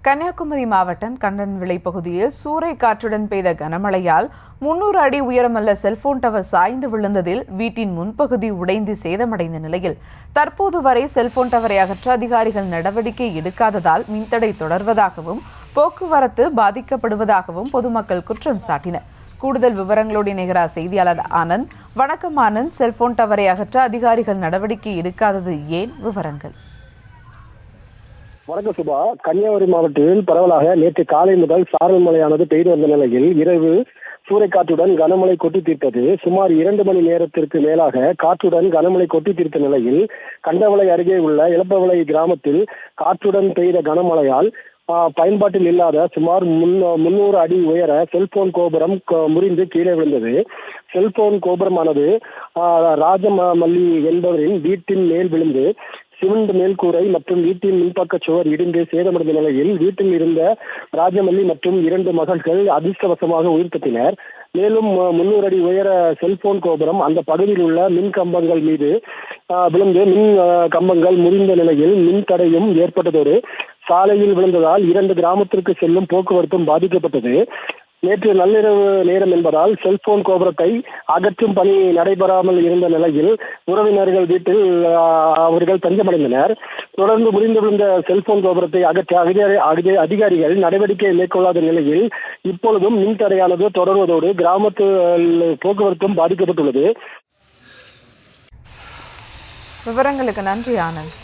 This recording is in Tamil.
கன்னியாகுமரி மாவட்டம் கண்டன்விளை பகுதியில் சூறை காற்றுடன் பெய்த கனமழையால் 300 அடி உயரமுள்ள செல்போன் டவர் சாய்ந்து விழுந்ததில் வீட்டின் முன்பகுதி உடைந்து சேதமடைந்த நிலையில் தற்போது வரை செல்போன் டவரை அகற்ற அதிகாரிகள் நடவடிக்கை எடுக்காததால் மின்தடை தொடர்வதாகவும் போக்குவரத்து பாதிக்கப்படுவதாகவும் பொதுமக்கள் குற்றம் சாட்டினர். கூடுதல் விவரங்களோடு இணைகிறார் செய்தியாளர் ஆனந்த். வணக்கம் ஆனந்த். செல்போன் டவரை அகற்ற அதிகாரிகள் நடவடிக்கை எடுக்காதது ஏன்? விவரங்கள். வணக்கம் சுபா. கன்னியாகுமரி மாவட்டத்தில் பரவலாக நேற்று காலை முதல் சாரல் மழையானது பெய்து வந்த நிலையில் இரவு சூறைக்காற்றுடன் கனமழை கொட்டி தீர்த்தது. சுமார் 2 மணி நேரத்திற்கு மேலாக காற்றுடன் கனமழை கொட்டி தீர்த்த நிலையில் கண்டவளை அருகே உள்ள இளப்பவளை கிராமத்தில் காற்றுடன் பெய்த கனமழையால் பயன்பாட்டில் இல்லாத சுமார் 300 அடி உயர செல்போன் கோபுரம் முறிந்து கீழே விழுந்தது. செல்போன் கோபுரமானது ராஜமல்லி என்பவரின் வீட்டின் மேல் விழுந்து சிமெண்ட் மேல்கூரை மற்றும் வீட்டின் முன்பக்க சுவர் இடிந்து சேதமடைந்த நிலையில் வீட்டில் இருந்த ராஜமல்லி மற்றும் 2 மகள்கள் அதிர்ஷ்டவசமாக உயிர் தப்பினர். மேலும் 300 அடி உயர செல்போன் கோபுரம் அந்த பகுதியில் உள்ள மின் கம்பங்கள் மீது விழுந்து மின் கம்பங்கள் முறிந்த நிலையில் மின் தடையும் ஏற்பட்டதோடு சாலையில் விழுந்ததால் 2 கிராமத்திற்கு செல்லும் போக்குவரத்தும் பாதிக்கப்பட்டது. நேற்று நள்ளிரவு நேரம் என்பதால் செல்போன் கோபுரத்தை அகற்றும் பணி நடைபெறாமல் இருந்த நிலையில் உறவினர்கள் வீட்டில் அவர்கள் தஞ்சமடைந்தனர். தொடர்ந்து முறிந்து விழுந்த செல்போன் கோபுரத்தை அகற்ற அதிகாரிகள் நடவடிக்கை மேற்கொள்ளாத நிலையில் இப்பொழுதும் மின் தடையானது தொடர்வதோடு கிராமத்து போக்குவரத்தும் பாதிக்கப்பட்டுள்ளது. விவரங்களுக்கு நன்றி ஆனந்த்.